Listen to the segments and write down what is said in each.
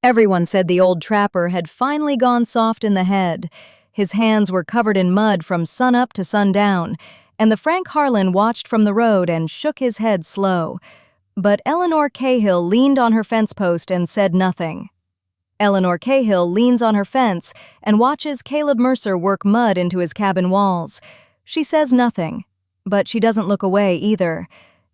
Everyone said the old trapper had finally gone soft in the head. His hands were covered in mud from sunup to sundown, and the Frank Harlan watched from the road and shook his head slow. But Eleanor Cahill leaned on her fence post and said nothing. Eleanor Cahill leans on her fence and watches Caleb Mercer work mud into his cabin walls. She says nothing, but she doesn't look away either.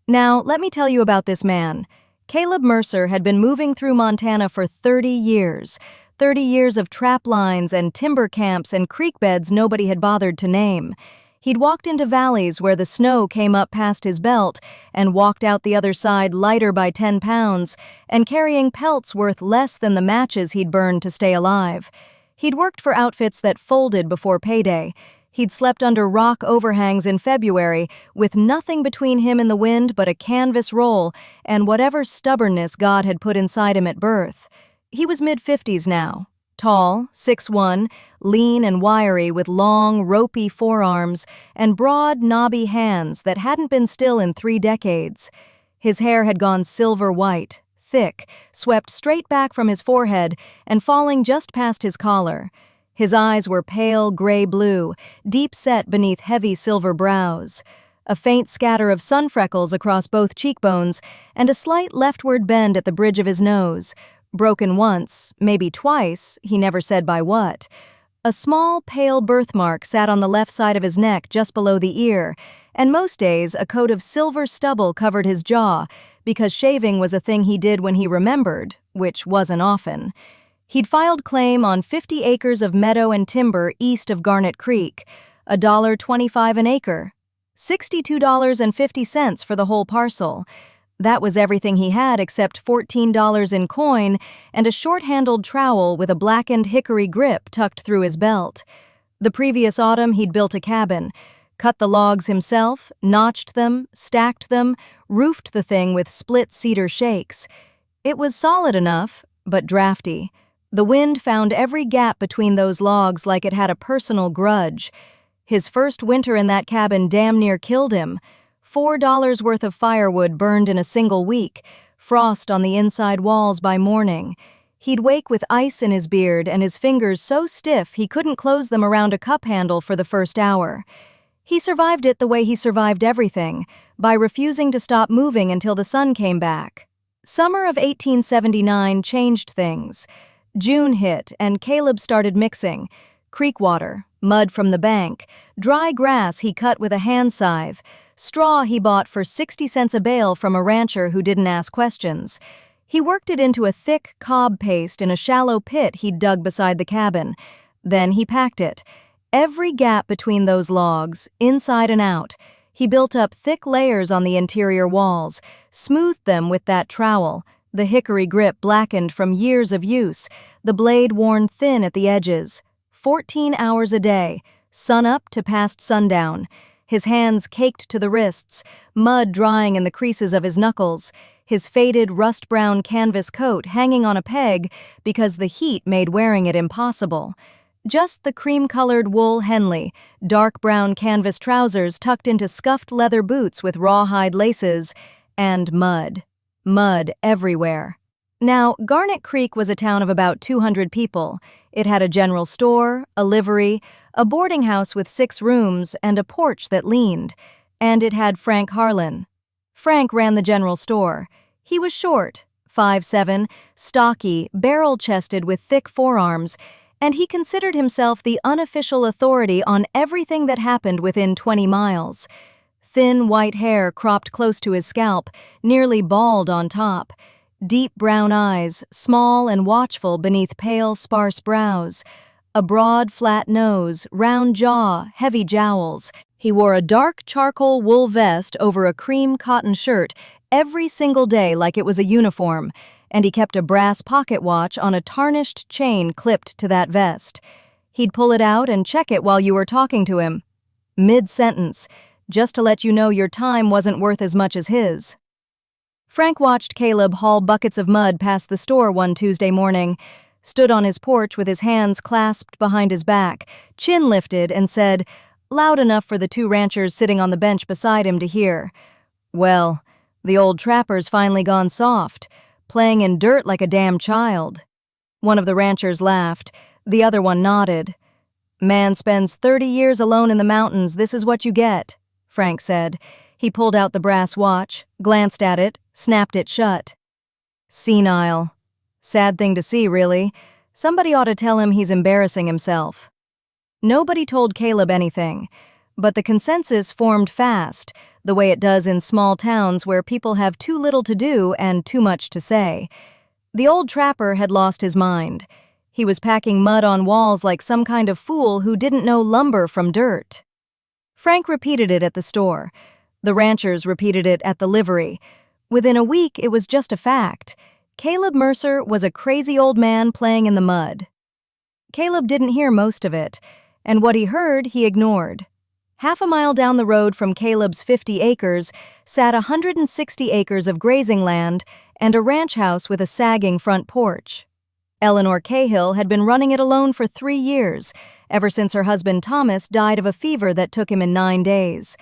Now, let me tell you about this man. Caleb Mercer had been moving through Montana for 30 years. 30 years of trap lines and timber camps and creek beds nobody had bothered to name. He'd walked into valleys where the snow came up past his belt and walked out the other side lighter by 10 pounds and carrying pelts worth less than the matches he'd burned to stay alive. He'd worked for outfits that folded before payday. He'd slept under rock overhangs in February with nothing between him and the wind but a canvas roll and whatever stubbornness God had put inside him at birth. He was mid-50s now. Tall, 6'1", lean and wiry with long, ropey forearms and broad, knobby hands that hadn't been still in 3 decades. His hair had gone silver white, thick, swept straight back from his forehead and falling just past his collar. His eyes were pale gray blue, deep set beneath heavy silver brows. A faint scatter of sun freckles across both cheekbones and a slight leftward bend at the bridge of his nose. Broken once, maybe twice, he never said by what. A small, pale birthmark sat on the left side of his neck just below the ear, and most days a coat of silver stubble covered his jaw, because shaving was a thing he did when he remembered, which wasn't often. He'd filed claim on 50 acres of meadow and timber east of Garnet Creek, $1.25 an acre, $62.50 for the whole parcel. That was everything he had except $14 in coin and a short-handled trowel with a blackened hickory grip tucked through his belt. The previous autumn he'd built a cabin, cut the logs himself, notched them, stacked them, roofed the thing with split cedar shakes. It was solid enough, but drafty. The wind found every gap between those logs like it had a personal grudge. His first winter in that cabin damn near killed him. $4 worth of firewood burned in a single week, frost on the inside walls by morning. He'd wake with ice in his beard and his fingers so stiff he couldn't close them around a cup handle for the first hour. He survived it the way he survived everything, by refusing to stop moving until the sun came back. Summer of 1879 changed things. June hit and Caleb started mixing. Creek water, mud from the bank, dry grass he cut with a hand scythe, straw he bought for 60 cents a bale from a rancher who didn't ask questions. He worked it into a thick cob paste in a shallow pit he'd dug beside the cabin. Then he packed it. Every gap between those logs, inside and out. He built up thick layers on the interior walls, smoothed them with that trowel, the hickory grip blackened from years of use, the blade worn thin at the edges. 14 hours a day, sun up to past sundown. His hands caked to the wrists, mud drying in the creases of his knuckles, his faded rust-brown canvas coat hanging on a peg because the heat made wearing it impossible. Just the cream-colored wool Henley, dark brown canvas trousers tucked into scuffed leather boots with rawhide laces, and mud. Mud everywhere. Now, Garnet Creek was a town of about 200 people. It had a general store, a livery, a boarding house with 6 rooms, and a porch that leaned. And it had Frank Harlan. Frank ran the general store. He was short, 5'7", stocky, barrel-chested with thick forearms, and he considered himself the unofficial authority on everything that happened within 20 miles. Thin white hair cropped close to his scalp, nearly bald on top. Deep brown eyes, small and watchful beneath pale, sparse brows. A broad, flat nose, round jaw, heavy jowls. He wore a dark charcoal wool vest over a cream cotton shirt every single day like it was a uniform, and he kept a brass pocket watch on a tarnished chain clipped to that vest. He'd pull it out and check it while you were talking to him. Mid-sentence, just to let you know your time wasn't worth as much as his. Frank watched Caleb haul buckets of mud past the store one Tuesday morning, stood on his porch with his hands clasped behind his back, chin lifted, and said, loud enough for the 2 ranchers sitting on the bench beside him to hear, "Well, the old trapper's finally gone soft, playing in dirt like a damn child." One of the ranchers laughed. The other one nodded. "Man spends 30 years alone in the mountains, this is what you get," Frank said. He pulled out the brass watch, glanced at it, snapped it shut. Senile. Sad thing to see, really. Somebody ought to tell him he's embarrassing himself. Nobody told Caleb anything, but the consensus formed fast, the way it does in small towns where people have too little to do and too much to say. The old trapper had lost his mind. He was packing mud on walls like some kind of fool who didn't know lumber from dirt. Frank repeated it at the store. The ranchers repeated it at the livery. Within a week, it was just a fact. Caleb Mercer was a crazy old man playing in the mud. Caleb didn't hear most of it, and what he heard, he ignored. Half a mile down the road from Caleb's 50 acres sat 160 acres of grazing land and a ranch house with a sagging front porch. Eleanor Cahill had been running it alone for 3 years, ever since her husband Thomas died of a fever that took him in 9 days.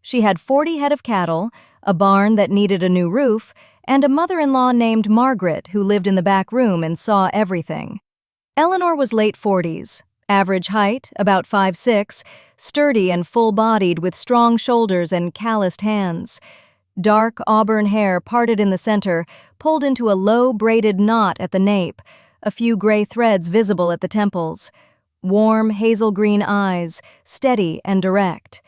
She had 40 head of cattle, a barn that needed a new roof, and a mother-in-law named Margaret who lived in the back room and saw everything. Eleanor was late 40s, average height, about 5'6", sturdy and full-bodied with strong shoulders and calloused hands. Dark auburn hair parted in the center, pulled into a low braided knot at the nape, a few gray threads visible at the temples. Warm, hazel-green eyes, steady and direct.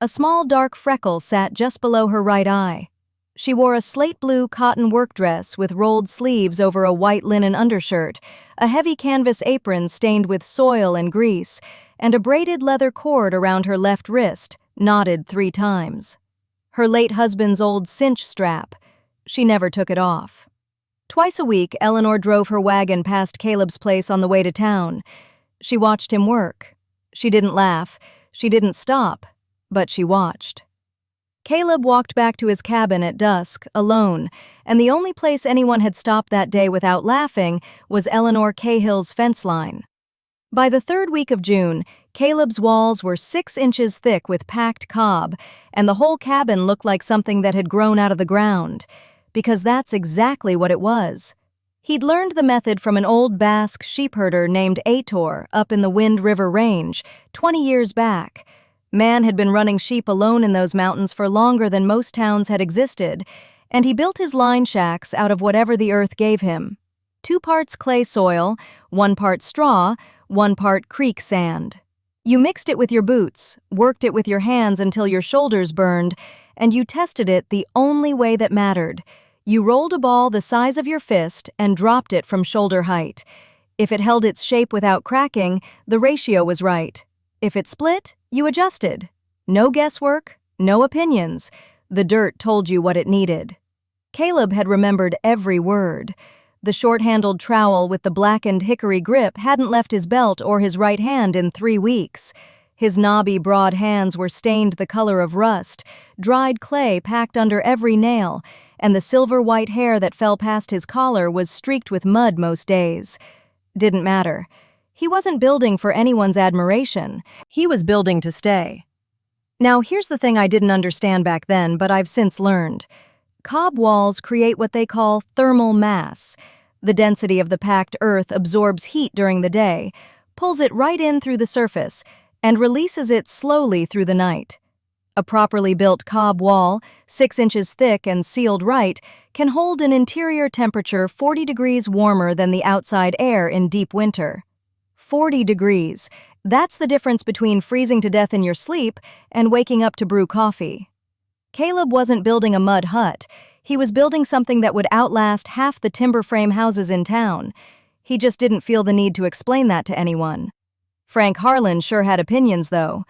A small dark freckle sat just below her right eye. She wore a slate-blue cotton work dress with rolled sleeves over a white linen undershirt, a heavy canvas apron stained with soil and grease, and a braided leather cord around her left wrist, knotted 3 times. Her late husband's old cinch strap. She never took it off. Twice a week, Eleanor drove her wagon past Caleb's place on the way to town. She watched him work. She didn't laugh. She didn't stop. But she watched. Caleb walked back to his cabin at dusk, alone, and the only place anyone had stopped that day without laughing was Eleanor Cahill's fence line. By the 3rd week of June, Caleb's walls were 6 inches thick with packed cob, and the whole cabin looked like something that had grown out of the ground, because that's exactly what it was. He'd learned the method from an old Basque sheepherder named Aitor up in the Wind River Range 20 years back. Man had been running sheep alone in those mountains for longer than most towns had existed, and he built his line shacks out of whatever the earth gave him. 2 parts clay soil, 1 part straw, 1 part creek sand. You mixed it with your boots, worked it with your hands until your shoulders burned, and you tested it the only way that mattered. You rolled a ball the size of your fist and dropped it from shoulder height. If it held its shape without cracking, the ratio was right. If it split, you adjusted. No guesswork, no opinions. The dirt told you what it needed. Caleb had remembered every word. The short-handled trowel with the blackened hickory grip hadn't left his belt or his right hand in 3 weeks. His knobby, broad hands were stained the color of rust, dried clay packed under every nail, and the silver-white hair that fell past his collar was streaked with mud most days. Didn't matter. He wasn't building for anyone's admiration. He was building to stay. Now, here's the thing I didn't understand back then, but I've since learned. Cob walls create what they call thermal mass. The density of the packed earth absorbs heat during the day, pulls it right in through the surface, and releases it slowly through the night. A properly built cob wall, 6 inches thick and sealed right, can hold an interior temperature 40 degrees warmer than the outside air in deep winter. 40 degrees. That's the difference between freezing to death in your sleep and waking up to brew coffee. Caleb wasn't building a mud hut. He was building something that would outlast half the timber frame houses in town. He just didn't feel the need to explain that to anyone. Frank Harlan sure had opinions, though.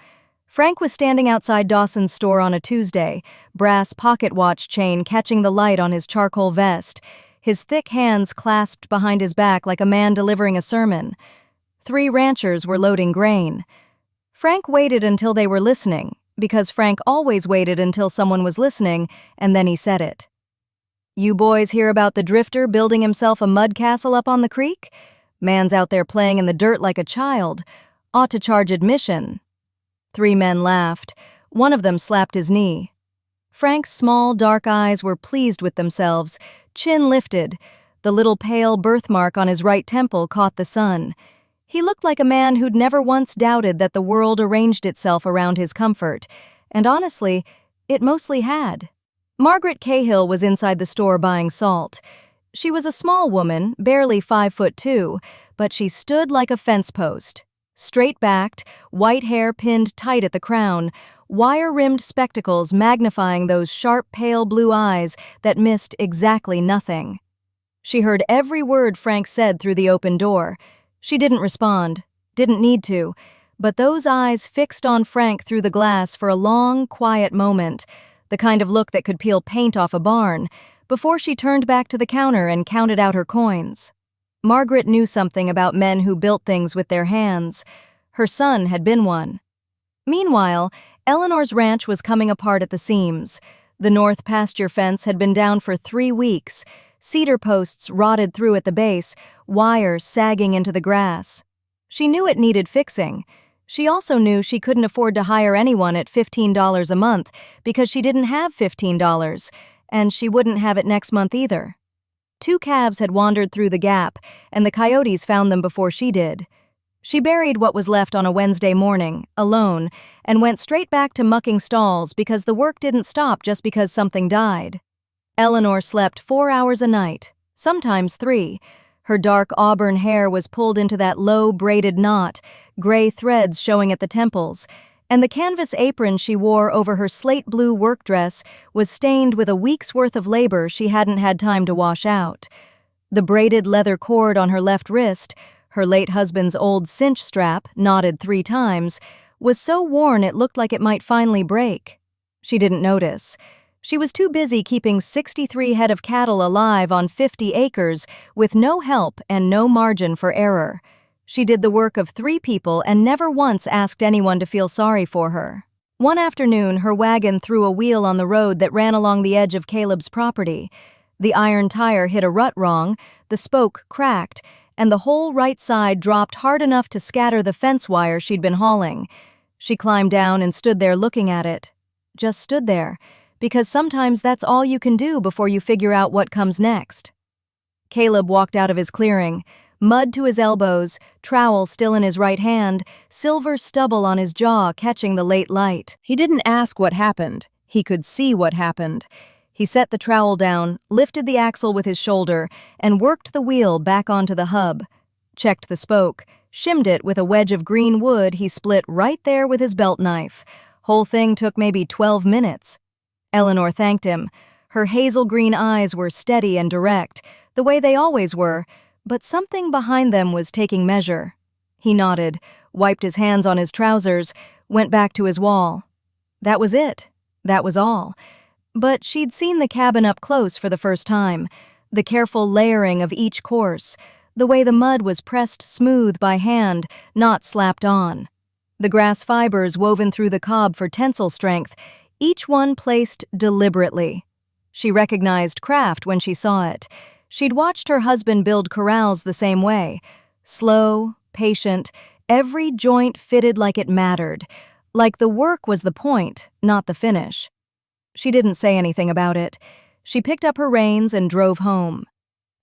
Frank was standing outside Dawson's store on a Tuesday, brass pocket watch chain catching the light on his charcoal vest, his thick hands clasped behind his back like a man delivering a sermon. 3 ranchers were loading grain. Frank waited until they were listening, because Frank always waited until someone was listening, and then he said it. "You boys hear about the drifter building himself a mud castle up on the creek? Man's out there playing in the dirt like a child. Ought to charge admission." 3 men laughed. One of them slapped his knee. Frank's small, dark eyes were pleased with themselves, chin lifted. The little pale birthmark on his right temple caught the sun. He looked like a man who'd never once doubted that the world arranged itself around his comfort, and honestly, it mostly had. Margaret Cahill was inside the store buying salt. She was a small woman, barely 5'2", but she stood like a fence post. Straight-backed, white hair pinned tight at the crown, wire-rimmed spectacles magnifying those sharp, pale blue eyes that missed exactly nothing. She heard every word Frank said through the open door. She didn't respond, didn't need to, but those eyes fixed on Frank through the glass for a long, quiet moment, the kind of look that could peel paint off a barn, before she turned back to the counter and counted out her coins. Margaret knew something about men who built things with their hands. Her son had been one. Meanwhile, Eleanor's ranch was coming apart at the seams. The north pasture fence had been down for 3 weeks. Cedar posts rotted through at the base, wires sagging into the grass. She knew it needed fixing. She also knew she couldn't afford to hire anyone at $15 a month because she didn't have $15, and she wouldn't have it next month either. 2 calves had wandered through the gap, and the coyotes found them before she did. She buried what was left on a Wednesday morning, alone, and went straight back to mucking stalls because the work didn't stop just because something died. Eleanor slept 4 hours a night, sometimes 3. Her dark auburn hair was pulled into that low braided knot, gray threads showing at the temples, and the canvas apron she wore over her slate blue work dress was stained with a week's worth of labor she hadn't had time to wash out. The braided leather cord on her left wrist, her late husband's old cinch strap, knotted 3 times, was so worn it looked like it might finally break. She didn't notice. She was too busy keeping 63 head of cattle alive on 50 acres with no help and no margin for error. She did the work of 3 people and never once asked anyone to feel sorry for her. One afternoon, her wagon threw a wheel on the road that ran along the edge of Caleb's property. The iron tire hit a rut wrong, the spoke cracked, and the whole right side dropped hard enough to scatter the fence wire she'd been hauling. She climbed down and stood there looking at it. Just stood there, because sometimes that's all you can do before you figure out what comes next. Caleb walked out of his clearing, mud to his elbows, trowel still in his right hand, silver stubble on his jaw catching the late light. He didn't ask what happened. He could see what happened. He set the trowel down, lifted the axle with his shoulder, and worked the wheel back onto the hub. Checked the spoke, shimmed it with a wedge of green wood he split right there with his belt knife. Whole thing took maybe 12 minutes. Eleanor thanked him. Her hazel green eyes were steady and direct, the way they always were, but something behind them was taking measure. He nodded, wiped his hands on his trousers, went back to his wall. That was it. That was all. But she'd seen the cabin up close for the first time, the careful layering of each course, the way the mud was pressed smooth by hand, not slapped on. The grass fibers woven through the cob for tensile strength, each one placed deliberately. She recognized craft when she saw it. She'd watched her husband build corrals the same way. Slow, patient, every joint fitted like it mattered, like the work was the point, not the finish. She didn't say anything about it. She picked up her reins and drove home.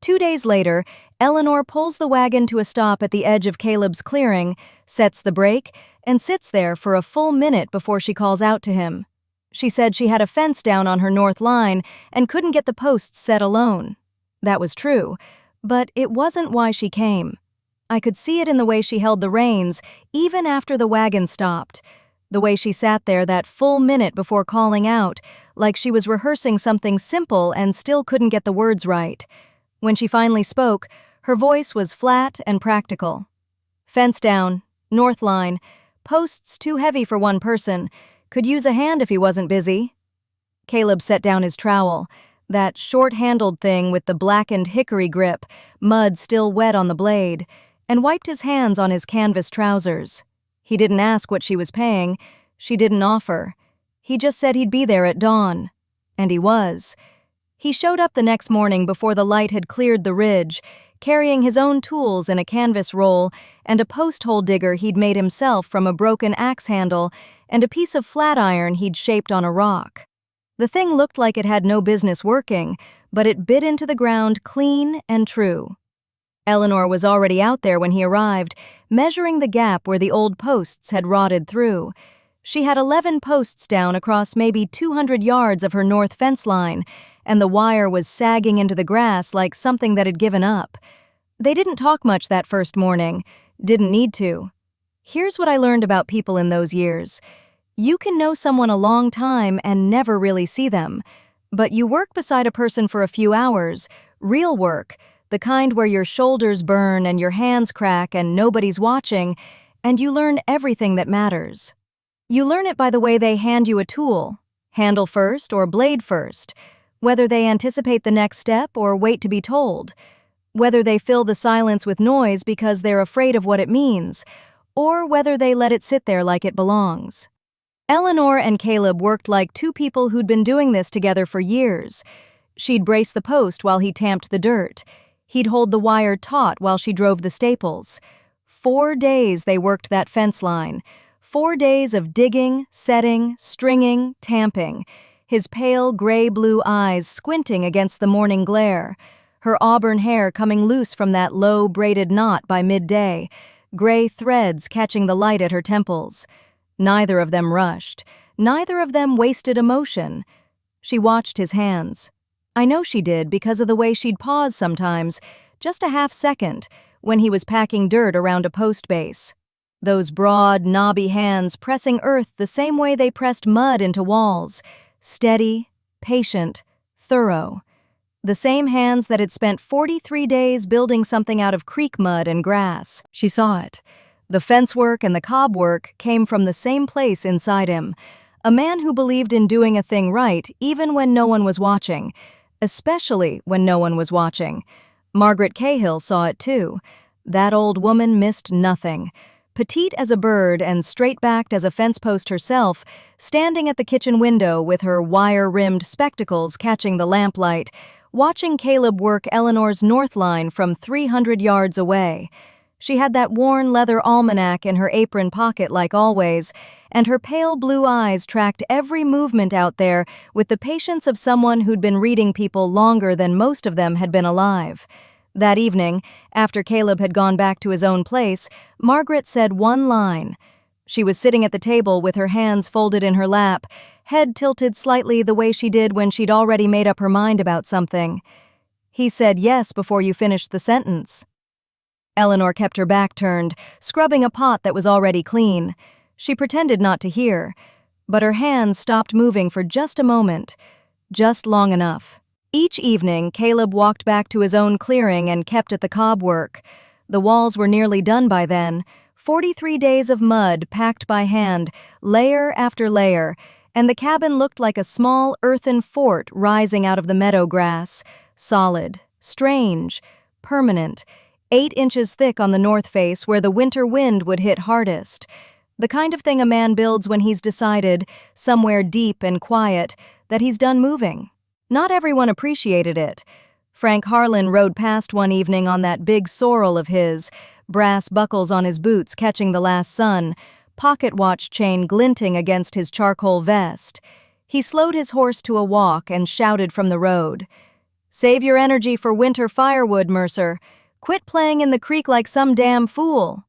2 days later, Eleanor pulls the wagon to a stop at the edge of Caleb's clearing, sets the brake, and sits there for a full minute before she calls out to him. She said she had a fence down on her north line and couldn't get the posts set alone. That was true, but it wasn't why she came. I could see it in the way she held the reins, even after the wagon stopped. The way she sat there that full minute before calling out, like she was rehearsing something simple and still couldn't get the words right. When she finally spoke, her voice was flat and practical. Fence down, north line, posts too heavy for one person, could use a hand if he wasn't busy. Caleb set down his trowel, that short-handled thing with the blackened hickory grip, mud still wet on the blade, and wiped his hands on his canvas trousers. He didn't ask what she was paying. She didn't offer. He just said he'd be there at dawn. And he was. He showed up the next morning before the light had cleared the ridge, carrying his own tools in a canvas roll and a post-hole digger he'd made himself from a broken axe handle and a piece of flat iron he'd shaped on a rock. The thing looked like it had no business working, but it bit into the ground clean and true. Eleanor was already out there when he arrived, measuring the gap where the old posts had rotted through. She had 11 posts down across maybe 200 yards of her north fence line, and the wire was sagging into the grass like something that had given up. They didn't talk much that first morning. Didn't need to. Here's what I learned about people in those years. You can know someone a long time and never really see them. But you work beside a person for a few hours, real work, the kind where your shoulders burn and your hands crack and nobody's watching, and you learn everything that matters. You learn it by the way they hand you a tool, handle first or blade first, whether they anticipate the next step or wait to be told, whether they fill the silence with noise because they're afraid of what it means, or whether they let it sit there like it belongs. Eleanor and Caleb worked like two people who'd been doing this together for years. She'd brace the post while he tamped the dirt. He'd hold the wire taut while she drove the staples. 4 days they worked that fence line. 4 days of digging, setting, stringing, tamping. His pale gray-blue eyes squinting against the morning glare. Her auburn hair coming loose from that low braided knot by midday. Gray threads catching the light at her temples. Neither of them rushed. Neither of them wasted emotion. She watched his hands. I know she did because of the way she'd pause sometimes, just a half second, when he was packing dirt around a post base. Those broad, knobby hands pressing earth the same way they pressed mud into walls. Steady, patient, thorough. The same hands that had spent 43 days building something out of creek mud and grass. She saw it. The fence work and the cob work came from the same place inside him. A man who believed in doing a thing right even when no one was watching. Especially when no one was watching. Margaret Cahill saw it too. That old woman missed nothing. Petite as a bird and straight-backed as a fence post herself, standing at the kitchen window with her wire-rimmed spectacles catching the lamplight, watching Caleb work Eleanor's north line from 300 yards away. She had that worn leather almanac in her apron pocket like always, and her pale blue eyes tracked every movement out there with the patience of someone who'd been reading people longer than most of them had been alive. That evening, after Caleb had gone back to his own place, Margaret said one line. She was sitting at the table with her hands folded in her lap, head tilted slightly the way she did when she'd already made up her mind about something. He said yes before you finished the sentence. Eleanor kept her back turned, scrubbing a pot that was already clean. She pretended not to hear, but her hands stopped moving for just a moment, just long enough. Each evening, Caleb walked back to his own clearing and kept at the cob work. The walls were nearly done by then, 43 days of mud packed by hand, layer after layer, and the cabin looked like a small earthen fort rising out of the meadow grass, solid, strange, permanent, 8 inches thick on the north face where the winter wind would hit hardest. The kind of thing a man builds when he's decided, somewhere deep and quiet, that he's done moving. Not everyone appreciated it. Frank Harlan rode past one evening on that big sorrel of his, brass buckles on his boots catching the last sun, pocket watch chain glinting against his charcoal vest. He slowed his horse to a walk and shouted from the road, "Save your energy for winter firewood, Mercer. Quit playing in the creek like some damn fool."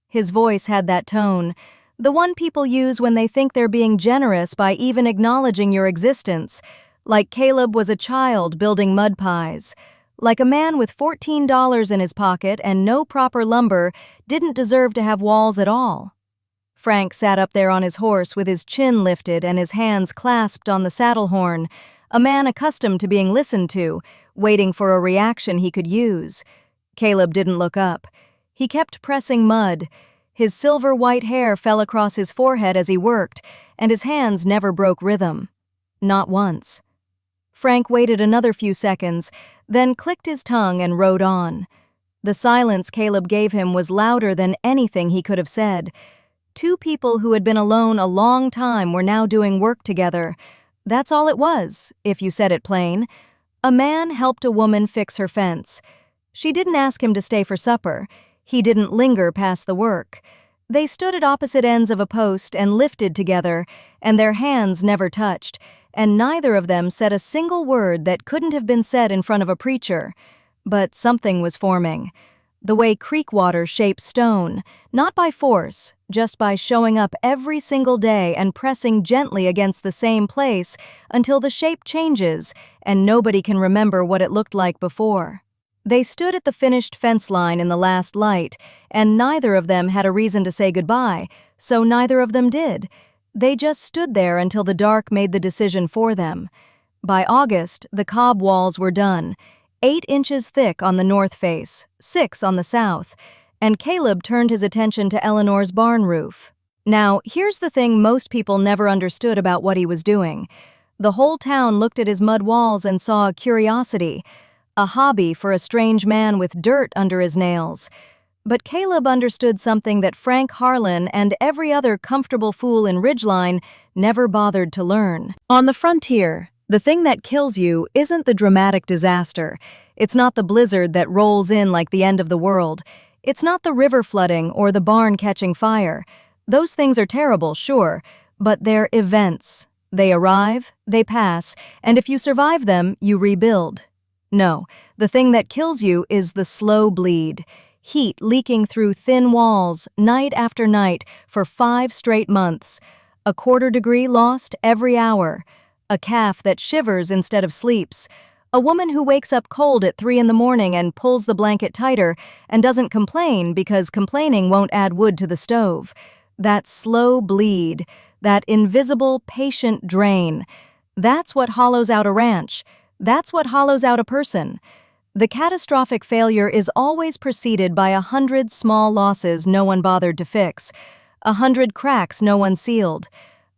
His voice had that tone, the one people use when they think they're being generous by even acknowledging your existence, like Caleb was a child building mud pies, like a man with $14 in his pocket and no proper lumber didn't deserve to have walls at all. Frank sat up there on his horse with his chin lifted and his hands clasped on the saddle horn, a man accustomed to being listened to, waiting for a reaction he could use. Caleb didn't look up. He kept pressing mud. His silver-white hair fell across his forehead as he worked, and his hands never broke rhythm. Not once. Frank waited another few seconds, then clicked his tongue and rode on. The silence Caleb gave him was louder than anything he could have said. Two people who had been alone a long time were now doing work together. That's all it was, if you said it plain. A man helped a woman fix her fence. She didn't ask him to stay for supper. He didn't linger past the work. They stood at opposite ends of a post and lifted together, and their hands never touched, and neither of them said a single word that couldn't have been said in front of a preacher. But something was forming. The way creek water shapes stone, not by force, just by showing up every single day and pressing gently against the same place until the shape changes and nobody can remember what it looked like before. They stood at the finished fence line in the last light, and neither of them had a reason to say goodbye, so neither of them did. They just stood there until the dark made the decision for them. By August, the cob walls were done, 8 inches thick on the north face, 6 on the south, and Caleb turned his attention to Eleanor's barn roof. Now, here's the thing most people never understood about what he was doing. The whole town looked at his mud walls and saw a curiosity, a hobby for a strange man with dirt under his nails. But Caleb understood something that Frank Harlan and every other comfortable fool in Ridgeline never bothered to learn. On the frontier, the thing that kills you isn't the dramatic disaster. It's not the blizzard that rolls in like the end of the world. It's not the river flooding or the barn catching fire. Those things are terrible, sure, but they're events. They arrive, they pass, and if you survive them, you rebuild. No, the thing that kills you is the slow bleed. Heat leaking through thin walls, night after night, for 5 straight months. A 1/4 degree lost every hour. A calf that shivers instead of sleeps. A woman who wakes up cold at 3 in the morning and pulls the blanket tighter and doesn't complain because complaining won't add wood to the stove. That slow bleed, that invisible, patient drain. That's what hollows out a ranch. That's what hollows out a person. The catastrophic failure is always preceded by 100 small losses no one bothered to fix, 100 cracks no one sealed,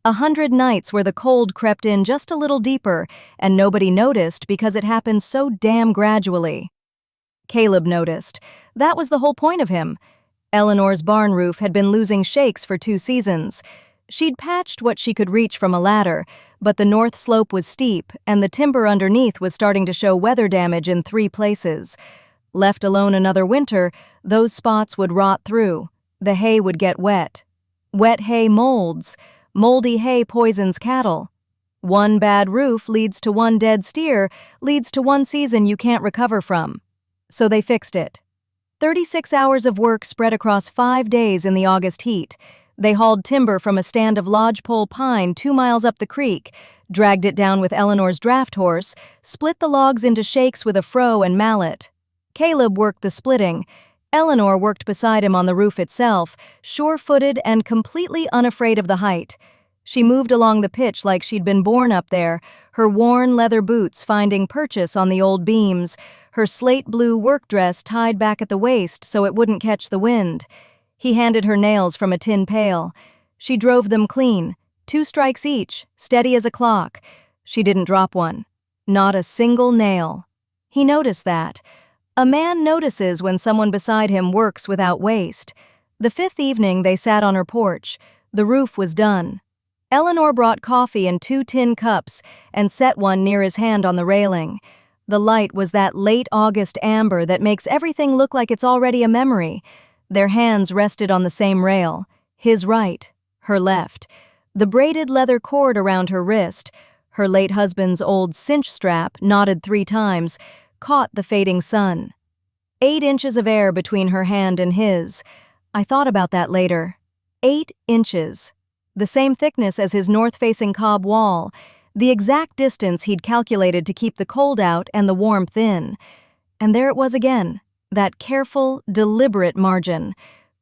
100 nights where the cold crept in just a little deeper and nobody noticed because it happened so damn gradually. Caleb noticed. That was the whole point of him. Eleanor's barn roof had been losing shakes for 2 seasons. She'd patched what she could reach from a ladder, but the north slope was steep and the timber underneath was starting to show weather damage in 3 places. Left alone another winter, those spots would rot through. The hay would get wet. Wet hay molds. Moldy hay poisons cattle. 1 bad roof leads to 1 dead steer, leads to 1 season you can't recover from. So they fixed it. 36 hours of work spread across 5 days in the August heat. They hauled timber from a stand of lodgepole pine 2 miles up the creek, dragged it down with Eleanor's draft horse, split the logs into shakes with a froe and mallet. Caleb worked the splitting. Eleanor worked beside him on the roof itself, sure-footed and completely unafraid of the height. She moved along the pitch like she'd been born up there, her worn leather boots finding purchase on the old beams, her slate-blue work dress tied back at the waist so it wouldn't catch the wind. He handed her nails from a tin pail. She drove them clean, 2 strikes each, steady as a clock. She didn't drop one. Not a single nail. He noticed that. A man notices when someone beside him works without waste. The 5th evening they sat on her porch. The roof was done. Eleanor brought coffee in 2 tin cups and set one near his hand on the railing. The light was that late August amber that makes everything look like it's already a memory. Their hands rested on the same rail, his right, her left. The braided leather cord around her wrist, her late husband's old cinch strap, knotted 3 times, caught the fading sun. 8 inches of air between her hand and his. I thought about that later. 8 inches. The same thickness as his north-facing cob wall, the exact distance he'd calculated to keep the cold out and the warmth in. And there it was again, that careful, deliberate margin.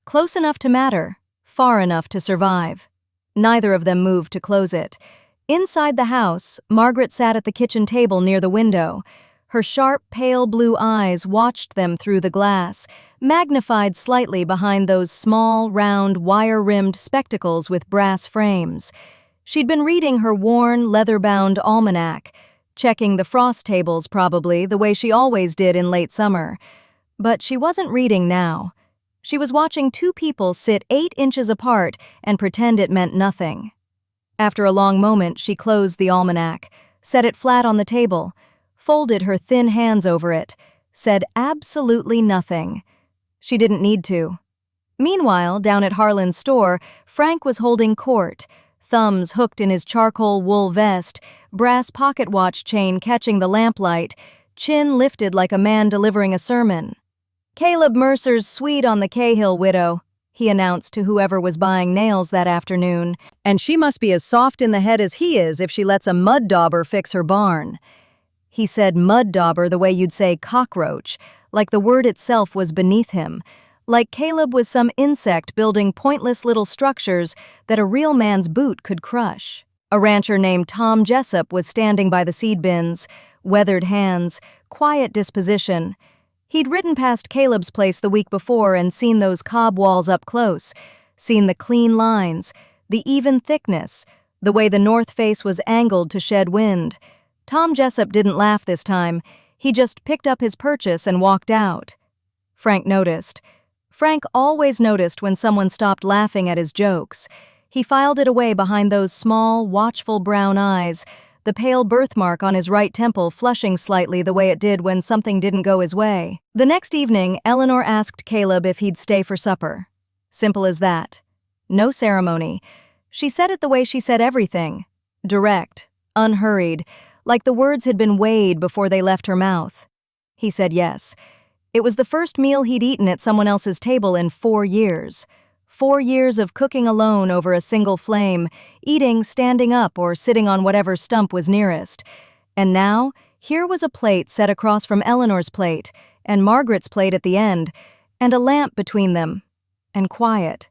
Close enough to matter, far enough to survive. Neither of them moved to close it. Inside the house, Margaret sat at the kitchen table near the window. Her sharp, pale blue eyes watched them through the glass, magnified slightly behind those small, round, wire-rimmed spectacles with brass frames. She'd been reading her worn, leather-bound almanac, checking the frost tables probably, the way she always did in late summer. But she wasn't reading now. She was watching 2 people sit 8 inches apart and pretend it meant nothing. After a long moment, she closed the almanac, set it flat on the table, folded her thin hands over it, said absolutely nothing. She didn't need to. Meanwhile, down at Harlan's store, Frank was holding court, thumbs hooked in his charcoal wool vest, brass pocket watch chain catching the lamplight, chin lifted like a man delivering a sermon. "Caleb Mercer's sweet on the Cahill widow," he announced to whoever was buying nails that afternoon. "And she must be as soft in the head as he is if she lets a mud dauber fix her barn." He said mud dauber the way you'd say cockroach, like the word itself was beneath him, like Caleb was some insect building pointless little structures that a real man's boot could crush. A rancher named Tom Jessup was standing by the seed bins, weathered hands, quiet disposition. He'd ridden past Caleb's place the week before and seen those cob walls up close, seen the clean lines, the even thickness, the way the north face was angled to shed wind. Tom Jessup didn't laugh this time. He just picked up his purchase and walked out. Frank noticed. Frank always noticed when someone stopped laughing at his jokes. He filed it away behind those small, watchful brown eyes, the pale birthmark on his right temple flushing slightly the way it did when something didn't go his way. The next evening, Eleanor asked Caleb if he'd stay for supper. Simple as that. No ceremony. She said it the way she said everything. Direct, unhurried, like the words had been weighed before they left her mouth. He said yes. It was the first meal he'd eaten at someone else's table in 4 years. 4 years of cooking alone over a single flame, eating standing up or sitting on whatever stump was nearest. And now, here was a plate set across from Eleanor's plate, and Margaret's plate at the end, and a lamp between them. And quiet.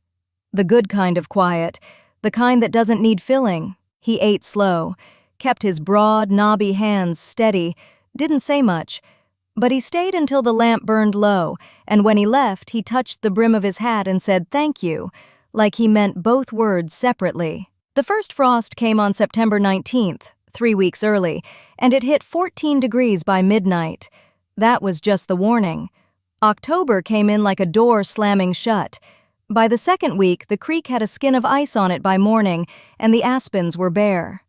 The good kind of quiet, the kind that doesn't need filling. He ate slow, kept his broad, knobby hands steady, didn't say much. But he stayed until the lamp burned low, and when he left, he touched the brim of his hat and said thank you, like he meant both words separately. The first frost came on September 19th, 3 weeks early, and it hit 14 degrees by midnight. That was just the warning. October came in like a door slamming shut. By the second week, the creek had a skin of ice on it by morning, and the aspens were bare.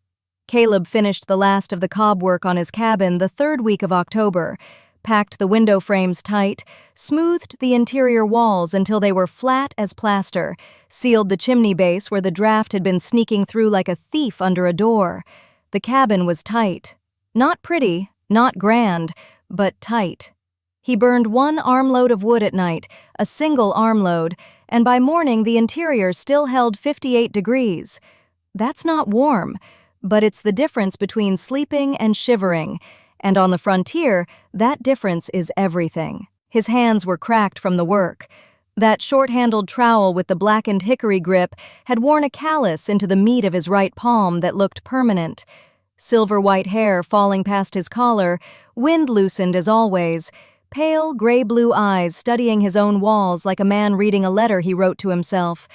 Caleb finished the last of the cob work on his cabin the third week of October, packed the window frames tight, smoothed the interior walls until they were flat as plaster, sealed the chimney base where the draft had been sneaking through like a thief under a door. The cabin was tight. Not pretty, not grand, but tight. He burned 1 armload of wood at night, a single armload, and by morning the interior still held 58 degrees. That's not warm, but it's the difference between sleeping and shivering, and on the frontier, that difference is everything. His hands were cracked from the work. That short-handled trowel with the blackened hickory grip had worn a callus into the meat of his right palm that looked permanent. Silver-white hair falling past his collar, wind-loosened as always, pale, gray-blue eyes studying his own walls like a man reading a letter he wrote to himself.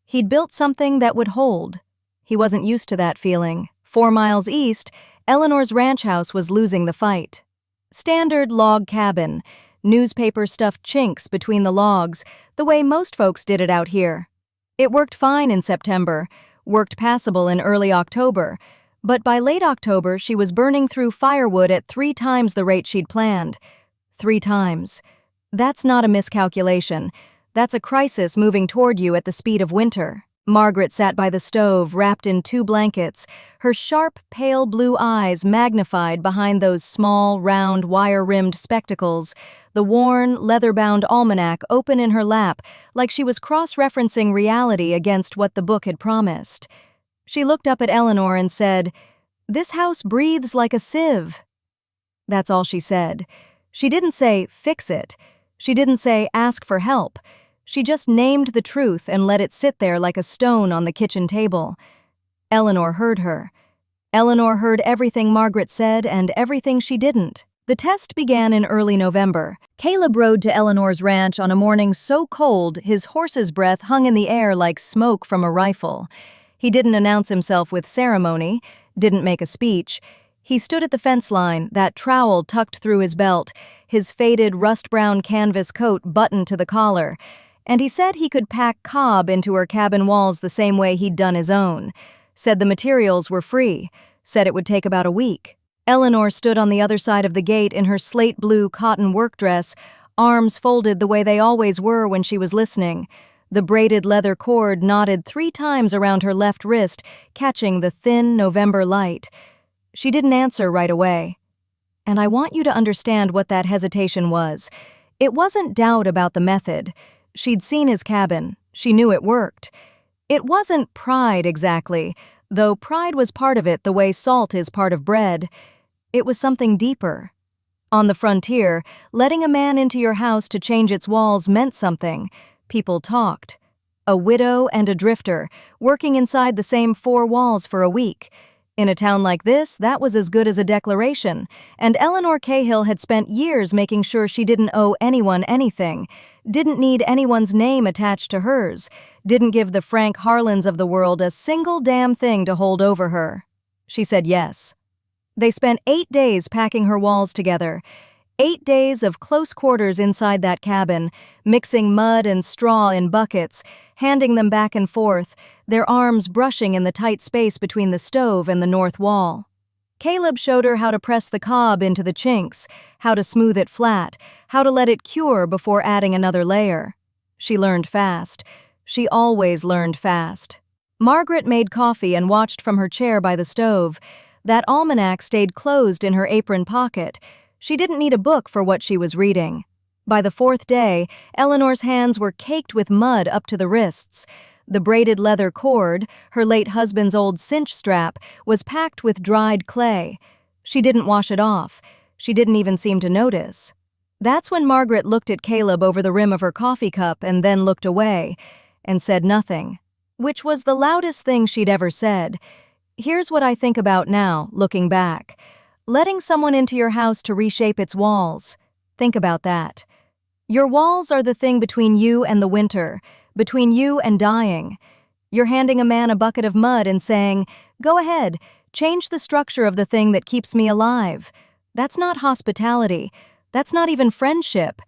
He'd built something that would hold. He wasn't used to that feeling. 4 miles east, Eleanor's ranch house was losing the fight. Standard log cabin, newspaper-stuffed chinks between the logs, the way most folks did it out here. It worked fine in September, worked passable in early October, but by late October she was burning through firewood at 3 times the rate she'd planned. 3 times. That's not a miscalculation. That's a crisis moving toward you at the speed of winter. Margaret sat by the stove, wrapped in 2 blankets, her sharp, pale blue eyes magnified behind those small, round, wire-rimmed spectacles, the worn, leather-bound almanac open in her lap, like she was cross-referencing reality against what the book had promised. She looked up at Eleanor and said, "This house breathes like a sieve." That's all she said. She didn't say, "Fix it." She didn't say, "Ask for help." She just named the truth and let it sit there like a stone on the kitchen table. Eleanor heard her. Eleanor heard everything Margaret said and everything she didn't. The test began in early November. Caleb rode to Eleanor's ranch on a morning so cold his horse's breath hung in the air like smoke from a rifle. He didn't announce himself with ceremony, didn't make a speech. He stood at the fence line, that trowel tucked through his belt, his faded rust-brown canvas coat buttoned to the collar, and he said he could pack cob into her cabin walls the same way he'd done his own. Said the materials were free. Said it would take about a week. Eleanor stood on the other side of the gate in her slate-blue cotton work dress, arms folded the way they always were when she was listening. The braided leather cord knotted 3 times around her left wrist, catching the thin November light. She didn't answer right away. And I want you to understand what that hesitation was. It wasn't doubt about the method. She'd seen his cabin. She knew it worked. It wasn't pride exactly, though pride was part of it the way salt is part of bread. It was something deeper. On the frontier, letting a man into your house to change its walls meant something. People talked. A widow and a drifter, working inside the same four walls for a week. In a town like this, that was as good as a declaration, and Eleanor Cahill had spent years making sure she didn't owe anyone anything, didn't need anyone's name attached to hers, didn't give the Frank Harlans of the world a single damn thing to hold over her. She said yes. They spent 8 days packing her walls together. 8 days of close quarters inside that cabin, mixing mud and straw in buckets, handing them back and forth, their arms brushing in the tight space between the stove and the north wall. Caleb showed her how to press the cob into the chinks, how to smooth it flat, how to let it cure before adding another layer. She learned fast. She always learned fast. Margaret made coffee and watched from her chair by the stove. That almanac stayed closed in her apron pocket. She didn't need a book for what she was reading. By the 4th day, Eleanor's hands were caked with mud up to the wrists. The braided leather cord, her late husband's old cinch strap, was packed with dried clay. She didn't wash it off. She didn't even seem to notice. That's when Margaret looked at Caleb over the rim of her coffee cup and then looked away, and said nothing, which was the loudest thing she'd ever said. Here's what I think about now, looking back. Letting someone into your house to reshape its walls. Think about that. Your walls are the thing between you and the winter, between you and dying. You're handing a man a bucket of mud and saying, "Go ahead, change the structure of the thing that keeps me alive." That's not hospitality. That's not even friendship.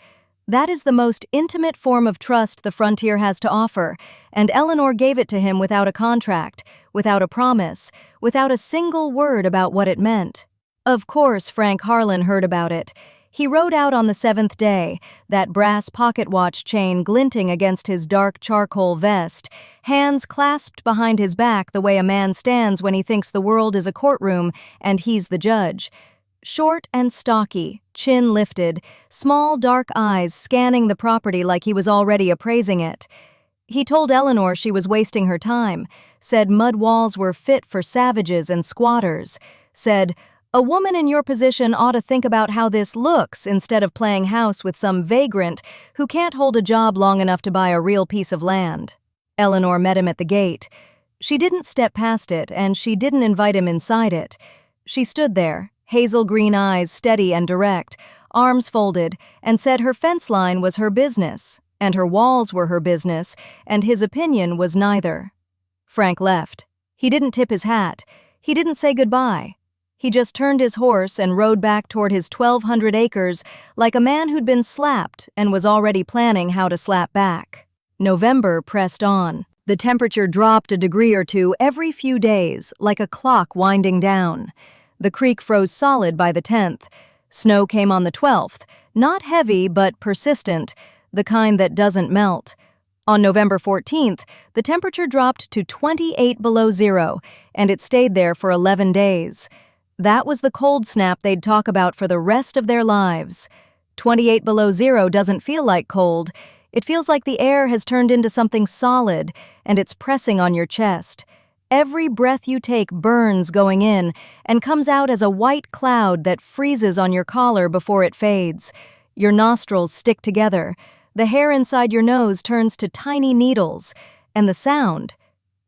That is the most intimate form of trust the frontier has to offer, and Eleanor gave it to him without a contract, without a promise, without a single word about what it meant. Of course, Frank Harlan heard about it. He rode out on the 7th day, that brass pocket watch chain glinting against his dark charcoal vest, hands clasped behind his back the way a man stands when he thinks the world is a courtroom and he's the judge. Short and stocky, chin lifted, small dark eyes scanning the property like he was already appraising it. He told Eleanor she was wasting her time, said mud walls were fit for savages and squatters, said, "A woman in your position ought to think about how this looks instead of playing house with some vagrant who can't hold a job long enough to buy a real piece of land." Eleanor met him at the gate. She didn't step past it, and she didn't invite him inside it. She stood there, hazel green eyes steady and direct, arms folded, and said her fence line was her business, and her walls were her business, and his opinion was neither. Frank left. He didn't tip his hat. He didn't say goodbye. He just turned his horse and rode back toward his 1,200 acres like a man who'd been slapped and was already planning how to slap back. November pressed on. The temperature dropped a degree or two every few days, like a clock winding down. The creek froze solid by the 10th. Snow came on the 12th, not heavy but persistent, the kind that doesn't melt. On November 14th, the temperature dropped to 28 below zero, and it stayed there for 11 days. That was the cold snap they'd talk about for the rest of their lives. 28 below zero doesn't feel like cold. It feels like the air has turned into something solid, and it's pressing on your chest. Every breath you take burns going in and comes out as a white cloud that freezes on your collar before it fades. Your nostrils stick together. The hair inside your nose turns to tiny needles. And the sound.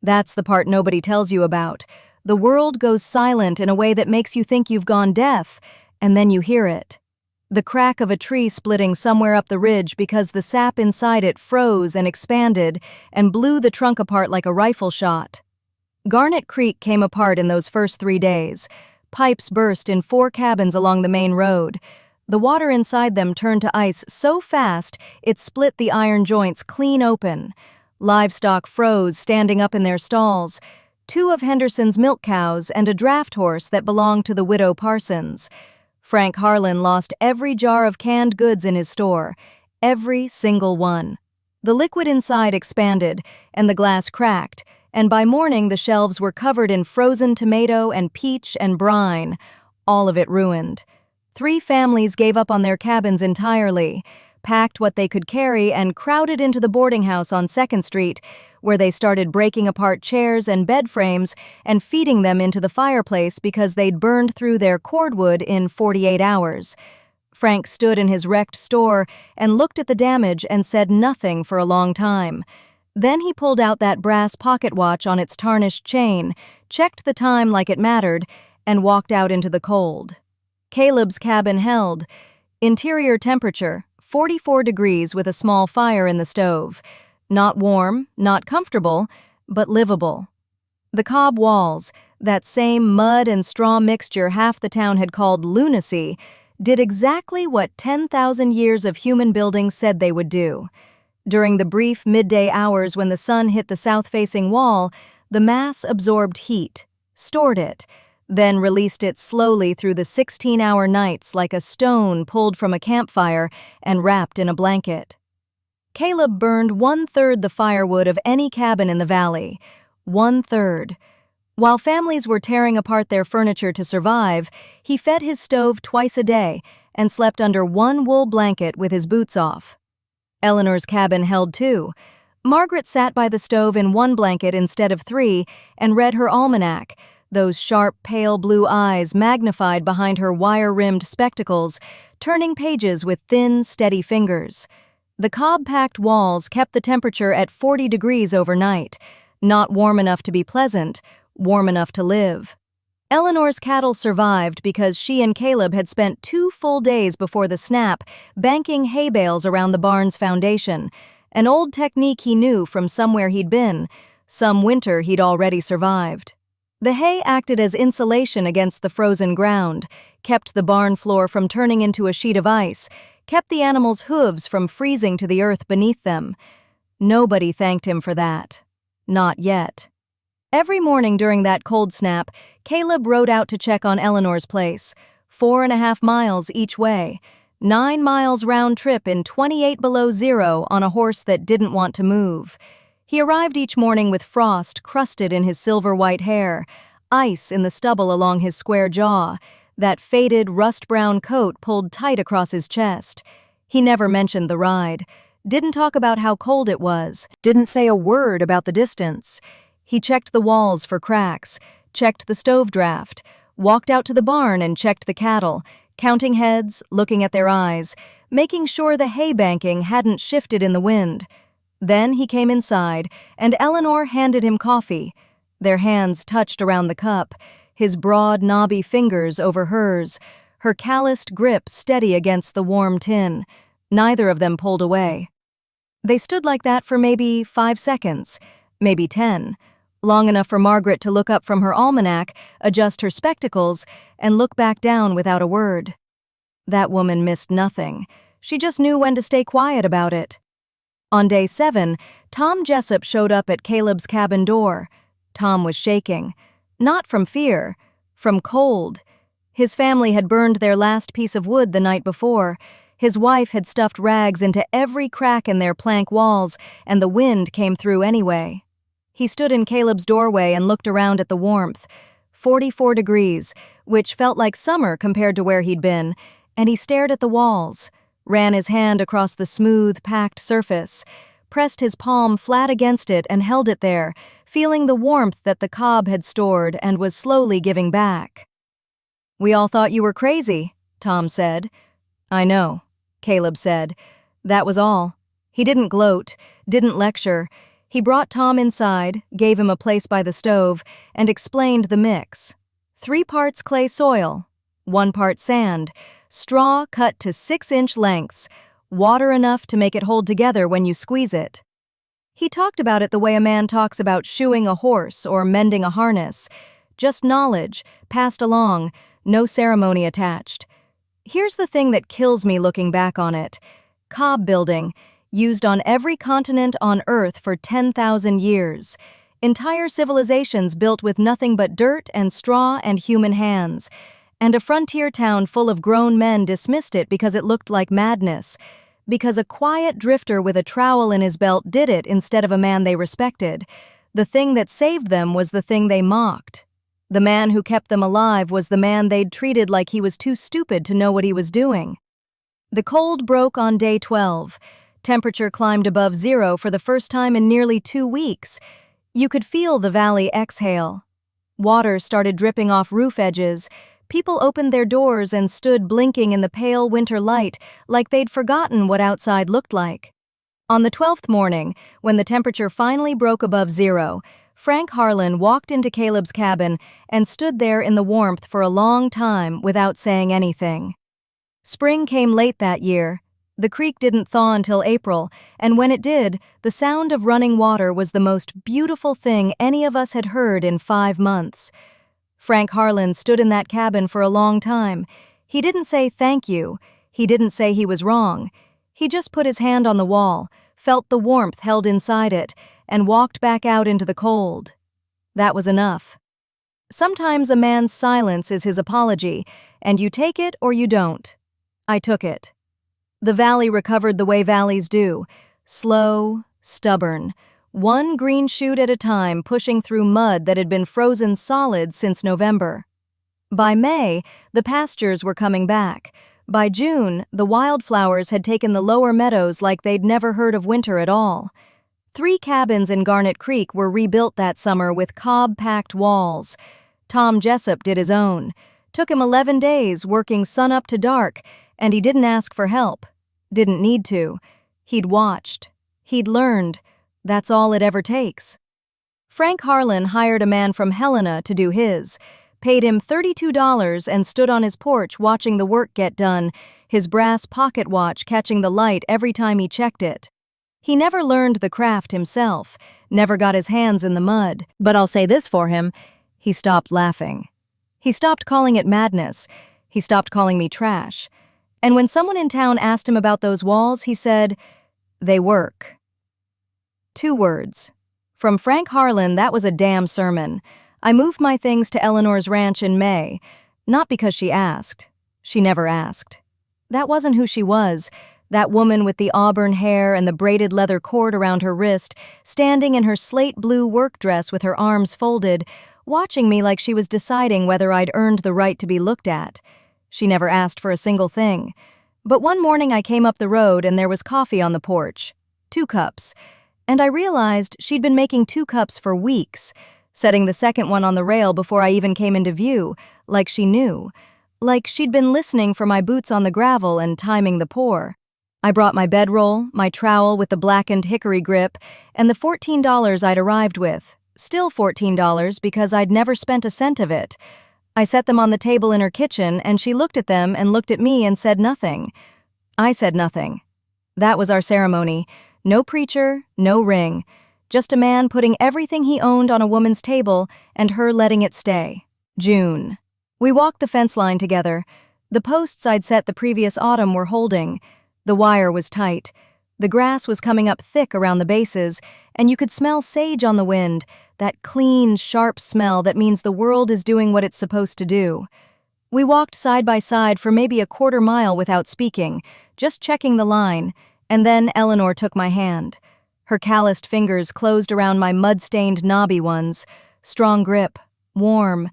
That's the part nobody tells you about. The world goes silent in a way that makes you think you've gone deaf, and then you hear it. The crack of a tree splitting somewhere up the ridge because the sap inside it froze and expanded and blew the trunk apart like a rifle shot. Garnet Creek came apart in those first 3 days. Pipes burst in 4 cabins along the main road. The water inside them turned to ice so fast it split the iron joints clean open. Livestock froze standing up in their stalls. 2 of Henderson's milk cows and a draft horse that belonged to the widow Parsons. Frank Harlan lost every jar of canned goods in his store, every single one. The liquid inside expanded, and the glass cracked, and by morning the shelves were covered in frozen tomato and peach and brine, all of it ruined. 3 families gave up on their cabins entirely, packed what they could carry, and crowded into the boarding house on 2nd Street, where they started breaking apart chairs and bed frames and feeding them into the fireplace because they'd burned through their cordwood in 48 hours. Frank stood in his wrecked store and looked at the damage and said nothing for a long time. Then he pulled out that brass pocket watch on its tarnished chain, checked the time like it mattered, and walked out into the cold. Caleb's cabin held. Interior temperature, 44 degrees with a small fire in the stove. Not warm, not comfortable, but livable. The cob walls, that same mud and straw mixture half the town had called lunacy, did exactly what 10,000 years of human building said they would do. During the brief midday hours when the sun hit the south-facing wall, the mass absorbed heat, stored it, then released it slowly through the 16-hour nights like a stone pulled from a campfire and wrapped in a blanket. Caleb burned 1/3 the firewood of any cabin in the valley. 1/3. While families were tearing apart their furniture to survive, he fed his stove twice a day and slept under 1 wool blanket with his boots off. Eleanor's cabin held 2. Margaret sat by the stove in 1 blanket instead of 3 and read her almanac, those sharp, pale blue eyes magnified behind her wire-rimmed spectacles, turning pages with thin, steady fingers. The cob-packed walls kept the temperature at 40 degrees overnight, not warm enough to be pleasant, warm enough to live. Eleanor's cattle survived because she and Caleb had spent 2 full days before the snap banking hay bales around the barn's foundation, an old technique he knew from somewhere he'd been, some winter he'd already survived. The hay acted as insulation against the frozen ground, kept the barn floor from turning into a sheet of ice, kept the animals' hooves from freezing to the earth beneath them. Nobody thanked him for that. Not yet. Every morning during that cold snap, Caleb rode out to check on Eleanor's place, 4.5 miles each way, 9 miles round trip in 28 below zero on a horse that didn't want to move. He arrived each morning with frost crusted in his silver-white hair, ice in the stubble along his square jaw, that faded, rust-brown coat pulled tight across his chest. He never mentioned the ride, didn't talk about how cold it was, didn't say a word about the distance. He checked the walls for cracks, checked the stove draft, walked out to the barn and checked the cattle, counting heads, looking at their eyes, making sure the hay banking hadn't shifted in the wind. Then he came inside, and Eleanor handed him coffee. Their hands touched around the cup, his broad, knobby fingers over hers, her calloused grip steady against the warm tin. Neither of them pulled away. They stood like that for maybe 5 seconds, maybe 10, long enough for Margaret to look up from her almanac, adjust her spectacles, and look back down without a word. That woman missed nothing. She just knew when to stay quiet about it. On day 7, Tom Jessup showed up at Caleb's cabin door. Tom was shaking. Not from fear, from cold. His family had burned their last piece of wood the night before. His wife had stuffed rags into every crack in their plank walls, and the wind came through anyway. He stood in Caleb's doorway and looked around at the warmth. 44 degrees, which felt like summer compared to where he'd been, and he stared at the walls, ran his hand across the smooth, packed surface, pressed his palm flat against it and held it there, feeling the warmth that the cob had stored and was slowly giving back. "We all thought you were crazy," Tom said. "I know," Caleb said. That was all. He didn't gloat, didn't lecture. He brought Tom inside, gave him a place by the stove, and explained the mix. 3 parts clay soil, 1 part sand, straw cut to 6-inch lengths, water enough to make it hold together when you squeeze it. He talked about it the way a man talks about shoeing a horse or mending a harness. Just knowledge, passed along, no ceremony attached. Here's the thing that kills me looking back on it. Cob building, used on every continent on Earth for 10,000 years. Entire civilizations built with nothing but dirt and straw and human hands. And a frontier town full of grown men dismissed it because it looked like madness. Because a quiet drifter with a trowel in his belt did it instead of a man they respected. The thing that saved them was the thing they mocked. The man who kept them alive was the man they'd treated like he was too stupid to know what he was doing. The cold broke on day 12. Temperature climbed above zero for the first time in nearly 2 weeks. You could feel the valley exhale. Water started dripping off roof edges. People opened their doors and stood blinking in the pale winter light like they'd forgotten what outside looked like. On the 12th morning, when the temperature finally broke above zero, Frank Harlan walked into Caleb's cabin and stood there in the warmth for a long time without saying anything. Spring came late that year. The creek didn't thaw until April, and when it did, the sound of running water was the most beautiful thing any of us had heard in 5 months. Frank Harlan stood in that cabin for a long time. He didn't say thank you. He didn't say he was wrong. He just put his hand on the wall, felt the warmth held inside it, and walked back out into the cold. That was enough. Sometimes a man's silence is his apology, and you take it or you don't. I took it. The valley recovered the way valleys do, slow, stubborn, one green shoot at a time pushing through mud that had been frozen solid since November. By May, the pastures were coming back. By June, the wildflowers had taken the lower meadows like they'd never heard of winter at all. 3 cabins in Garnet Creek were rebuilt that summer with cob-packed walls. Tom Jessup did his own. Took him 11 days, working sun up to dark, and he didn't ask for help. Didn't need to. He'd watched. He'd learned. That's all it ever takes. Frank Harlan hired a man from Helena to do his, paid him $32 and stood on his porch watching the work get done, his brass pocket watch catching the light every time he checked it. He never learned the craft himself, never got his hands in the mud, but I'll say this for him, he stopped laughing. He stopped calling it madness. He stopped calling me trash. And when someone in town asked him about those walls, he said, "They work." 2 words. From Frank Harlan, that was a damn sermon. I moved my things to Eleanor's ranch in May, not because she asked. She never asked. That wasn't who she was. That woman with the auburn hair and the braided leather cord around her wrist, standing in her slate blue work dress with her arms folded, watching me like she was deciding whether I'd earned the right to be looked at. She never asked for a single thing. But one morning I came up the road and there was coffee on the porch. 2 cups. And I realized she'd been making 2 cups for weeks, setting the second one on the rail before I even came into view, like she knew. Like she'd been listening for my boots on the gravel and timing the pour. I brought my bedroll, my trowel with the blackened hickory grip, and the $14 I'd arrived with. Still $14 because I'd never spent a cent of it. I set them on the table in her kitchen, and she looked at them and looked at me and said nothing. I said nothing. That was our ceremony. No preacher, no ring. Just a man putting everything he owned on a woman's table and her letting it stay. June. We walked the fence line together. The posts I'd set the previous autumn were holding. The wire was tight. The grass was coming up thick around the bases, and you could smell sage on the wind, that clean, sharp smell that means the world is doing what it's supposed to do. We walked side by side for maybe a quarter mile without speaking, just checking the line, and then Eleanor took my hand. Her calloused fingers closed around my mud-stained knobby ones. Strong grip. Warm.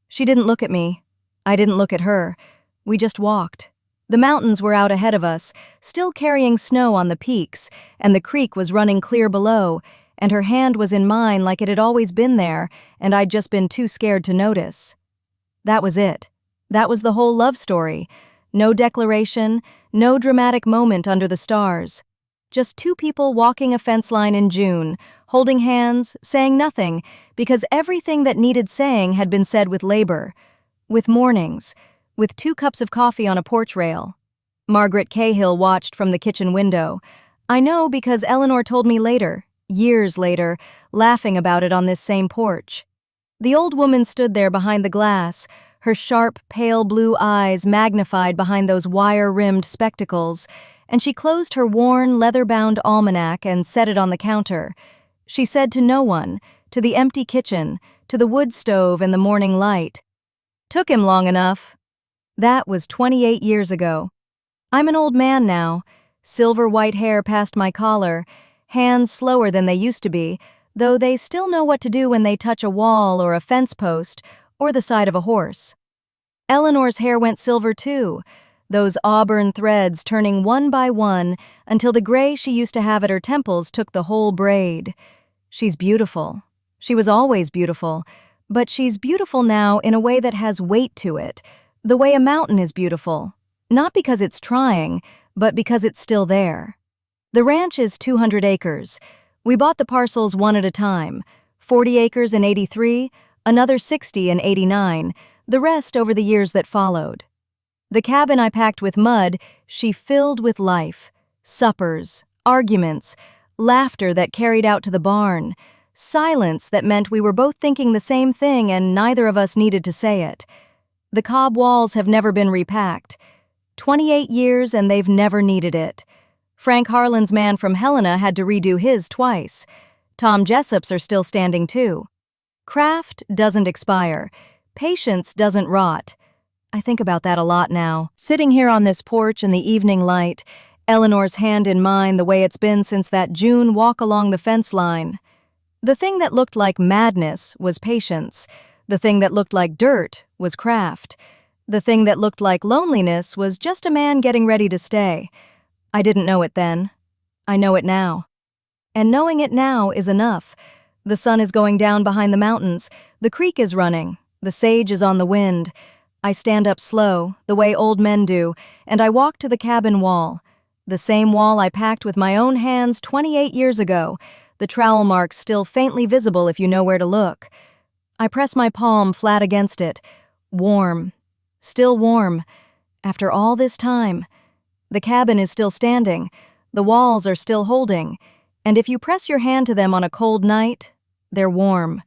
She didn't look at me. I didn't look at her. We just walked. The mountains were out ahead of us, still carrying snow on the peaks, and the creek was running clear below, and her hand was in mine like it had always been there, and I'd just been too scared to notice. That was it. That was the whole love story. No declaration, no dramatic moment under the stars. Just 2 people walking a fence line in June, holding hands, saying nothing, because everything that needed saying had been said with labor, with mornings, with 2 cups of coffee on a porch rail. Margaret Cahill watched from the kitchen window. I know because Eleanor told me later, years later, laughing about it on this same porch. The old woman stood there behind the glass, her sharp, pale blue eyes magnified behind those wire-rimmed spectacles, and she closed her worn, leather-bound almanac and set it on the counter. She said to no one, to the empty kitchen, to the wood stove and the morning light, "Took him long enough." That was 28 years ago. I'm an old man now, silver white hair past my collar, hands slower than they used to be, though they still know what to do when they touch a wall or a fence post or the side of a horse. Eleanor's hair went silver too, those auburn threads turning one by one until the gray she used to have at her temples took the whole braid. She's beautiful. She was always beautiful, but she's beautiful now in a way that has weight to it, the way a mountain is beautiful, not because it's trying, but because it's still there. The ranch is 200 acres. We bought the parcels one at a time, 40 acres in '83, another 60 in '89, the rest over the years that followed. The cabin I packed with mud, she filled with life, suppers, arguments, laughter that carried out to the barn, silence that meant we were both thinking the same thing and neither of us needed to say it. The cob walls have never been repacked. 28 years and they've never needed it. Frank Harlan's man from Helena had to redo his twice. Tom Jessup's are still standing too. Craft doesn't expire. Patience doesn't rot. I think about that a lot now. Sitting here on this porch in the evening light, Eleanor's hand in mine the way it's been since that June walk along the fence line. The thing that looked like madness was patience. The thing that looked like dirt was craft. The thing that looked like loneliness was just a man getting ready to stay. I didn't know it then. I know it now. And knowing it now is enough. The sun is going down behind the mountains. The creek is running. The sage is on the wind. I stand up slow, the way old men do, and I walk to the cabin wall. The same wall I packed with my own hands 28 years ago, the trowel marks still faintly visible if you know where to look. I press my palm flat against it. Warm. Still warm. After all this time. The cabin is still standing. The walls are still holding. And if you press your hand to them on a cold night, they're warm.